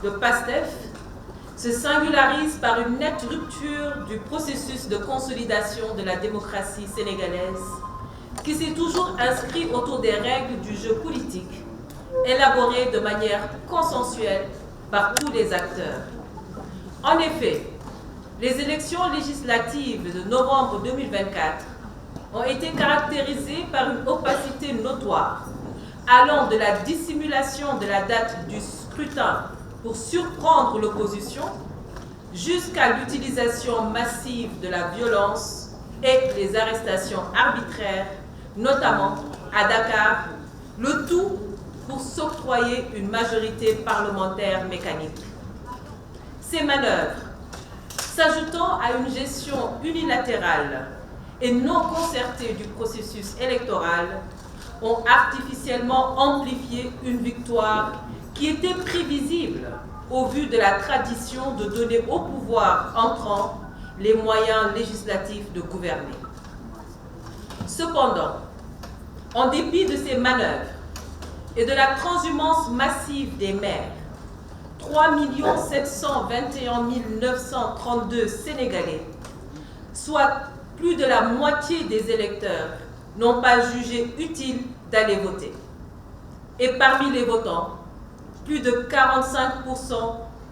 que PASTEF se singularise par une nette rupture du processus de consolidation de la démocratie sénégalaise qui s'est toujours inscrit autour des règles du jeu politique élaborées de manière consensuelle par tous les acteurs. En effet, les élections législatives de novembre 2024 ont été caractérisées par une opacité notoire, allant de la dissimulation de la date du scrutin pour surprendre l'opposition jusqu'à l'utilisation massive de la violence et les arrestations arbitraires, notamment à Dakar, le tout pour s'octroyer une majorité parlementaire mécanique. Ces manœuvres, s'ajoutant à une gestion unilatérale et non concertée du processus électoral, ont artificiellement amplifié une victoire qui était prévisible au vu de la tradition de donner au pouvoir entrant les moyens législatifs de gouverner. Cependant, en dépit de ces manœuvres et de la transhumance massive des maires, 3 721 932 Sénégalais, soit plus de la moitié des électeurs, n'ont pas jugé utile d'aller voter. Et parmi les votants, plus de 45%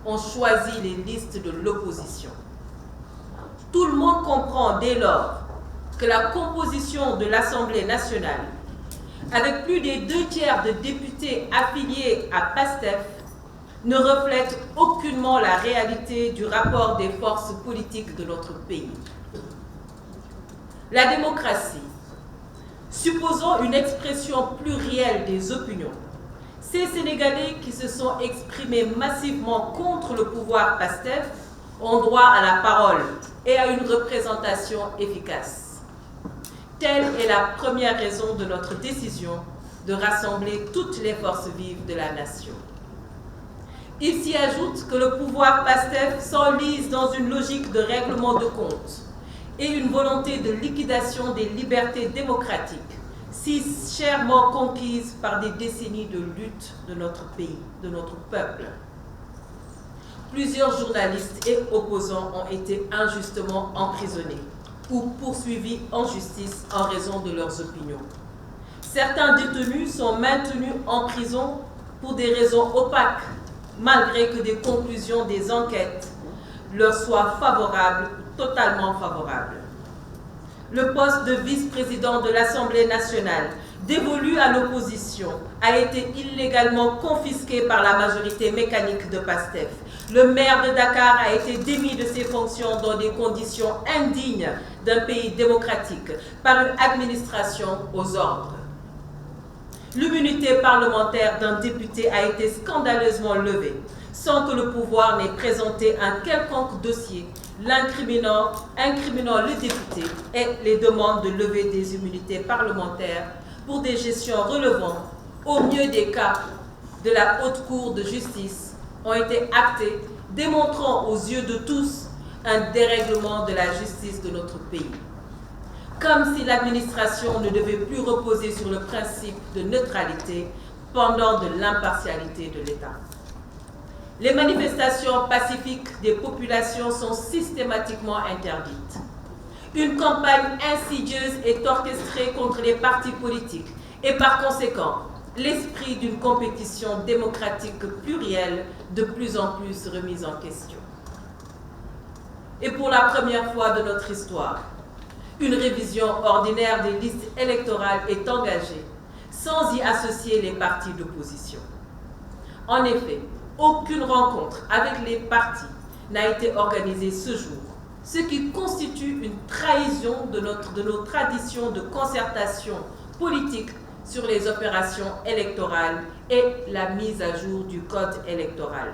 ont choisi les listes de l'opposition. Tout le monde comprend dès lors que la composition de l'Assemblée nationale, avec plus des 2/3 de députés affiliés à PASTEF, ne reflète aucunement la réalité du rapport des forces politiques de notre pays. La démocratie, supposant une expression plurielle des opinions, ces Sénégalais qui se sont exprimés massivement contre le pouvoir PASTEF ont droit à la parole et à une représentation efficace. Telle est la première raison de notre décision de rassembler toutes les forces vives de la nation. Il s'y ajoute que le pouvoir PASTEF s'enlise dans une logique de règlement de compte et une volonté de liquidation des libertés démocratiques, si chèrement conquises par des décennies de lutte de notre pays, de notre peuple. Plusieurs journalistes et opposants ont été injustement emprisonnés ou poursuivis en justice en raison de leurs opinions. Certains détenus sont maintenus en prison pour des raisons opaques, malgré que des conclusions des enquêtes leur soient favorables ou totalement favorables. Le poste de vice-président de l'Assemblée nationale, dévolu à l'opposition, a été illégalement confisqué par la majorité mécanique de PASTEF. Le maire de Dakar a été démis de ses fonctions dans des conditions indignes d'un pays démocratique par une administration aux ordres. L'immunité parlementaire d'un député a été scandaleusement levée, sans que le pouvoir n'ait présenté un quelconque dossier incriminant le député et les demandes de levée des immunités parlementaires pour des gestions relevant, au mieux des cas, de la Haute Cour de justice ont été actées, démontrant aux yeux de tous un dérèglement de la justice de notre pays. Comme si l'administration ne devait plus reposer sur le principe de neutralité pendant de l'impartialité de l'État. Les manifestations pacifiques des populations sont systématiquement interdites. Une campagne insidieuse est orchestrée contre les partis politiques et par conséquent, l'esprit d'une compétition démocratique plurielle de plus en plus remise en question. Et pour la première fois de notre histoire, une révision ordinaire des listes électorales est engagée sans y associer les partis d'opposition. En effet, aucune rencontre avec les partis n'a été organisée ce jour, ce qui constitue une trahison de nos traditions de concertation politique sur les opérations électorales et la mise à jour du code électoral,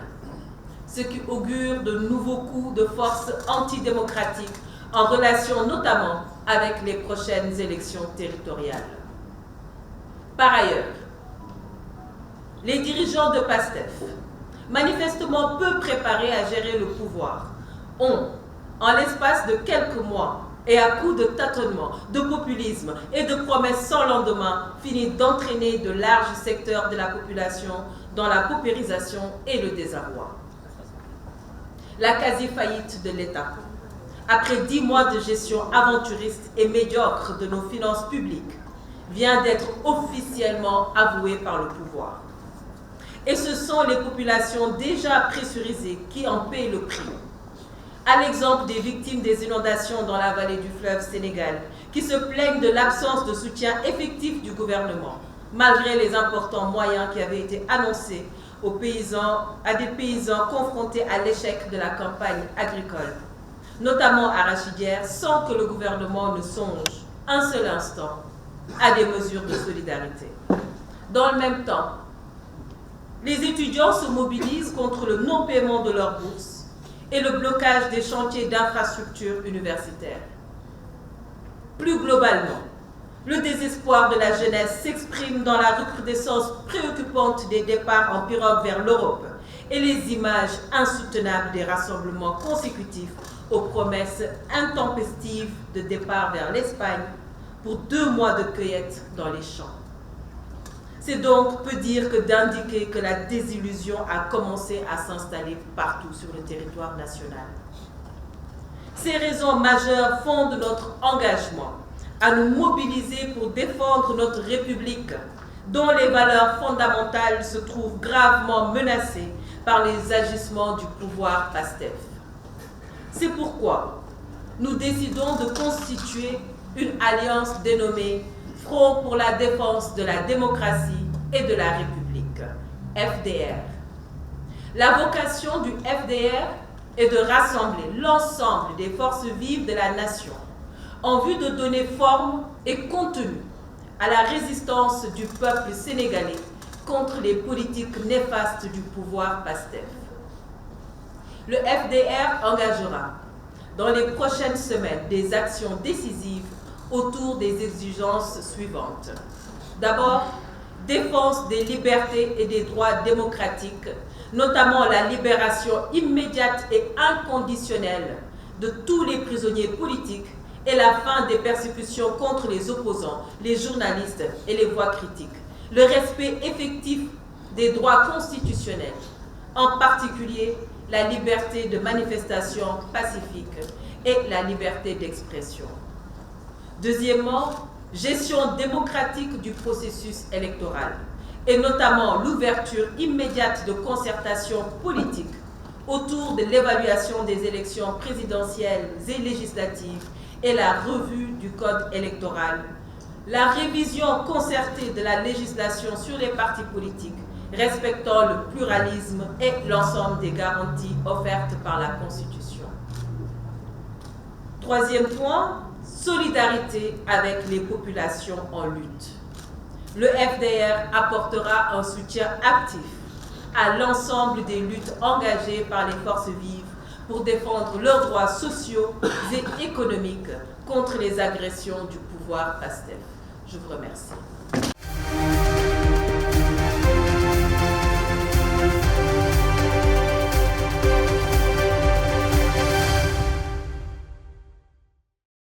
ce qui augure de nouveaux coups de force antidémocratiques en relation notamment avec les prochaines élections territoriales. Par ailleurs, les dirigeants de PASTEF, manifestement peu préparés à gérer le pouvoir, ont, en l'espace de quelques mois et à coups de tâtonnements, de populisme et de promesses sans lendemain, fini d'entraîner de larges secteurs de la population dans la paupérisation et le désarroi. la quasi-faillite de l'État. Après 10 mois de gestion aventuriste et médiocre de nos finances publiques, vient d'être officiellement avouée par le pouvoir. Et ce sont les populations déjà pressurisées qui en paient le prix. À l'exemple des victimes des inondations dans la vallée du fleuve Sénégal, qui se plaignent de l'absence de soutien effectif du gouvernement, malgré les importants moyens qui avaient été annoncés à des paysans confrontés à l'échec de la campagne agricole, notamment arachidière, sans que le gouvernement ne songe un seul instant à des mesures de solidarité. Dans le même temps, les étudiants se mobilisent contre le non-paiement de leurs bourses et le blocage des chantiers d'infrastructures universitaires. Plus globalement, le désespoir de la jeunesse s'exprime dans la recrudescence préoccupante des départs en pirogue vers l'Europe et les images insoutenables des rassemblements consécutifs aux promesses intempestives de départ vers l'Espagne pour 2 mois de cueillette dans les champs. C'est donc peu dire que d'indiquer que la désillusion a commencé à s'installer partout sur le territoire national. Ces raisons majeures fondent notre engagement à nous mobiliser pour défendre notre République, dont les valeurs fondamentales se trouvent gravement menacées par les agissements du pouvoir PASTEF. C'est pourquoi nous décidons de constituer une alliance dénommée Front pour la défense de la démocratie et de la République, FDR. La vocation du FDR est de rassembler l'ensemble des forces vives de la nation en vue de donner forme et contenu à la résistance du peuple sénégalais contre les politiques néfastes du pouvoir PASTEF. Le FDR engagera dans les prochaines semaines des actions décisives autour des exigences suivantes. D'abord, défense des libertés et des droits démocratiques, notamment la libération immédiate et inconditionnelle de tous les prisonniers politiques et la fin des persécutions contre les opposants, les journalistes et les voix critiques. Le respect effectif des droits constitutionnels, en particulier la liberté de manifestation pacifique et la liberté d'expression. Deuxièmement, gestion démocratique du processus électoral et notamment l'ouverture immédiate de concertations politiques autour de l'évaluation des élections présidentielles et législatives et la revue du code électoral, la révision concertée de la législation sur les partis politiques respectant le pluralisme et l'ensemble des garanties offertes par la Constitution. Troisième point, solidarité avec les populations en lutte. Le FDR apportera un soutien actif à l'ensemble des luttes engagées par les forces vives pour défendre leurs droits sociaux et économiques contre les agressions du pouvoir PASTEF. Je vous remercie.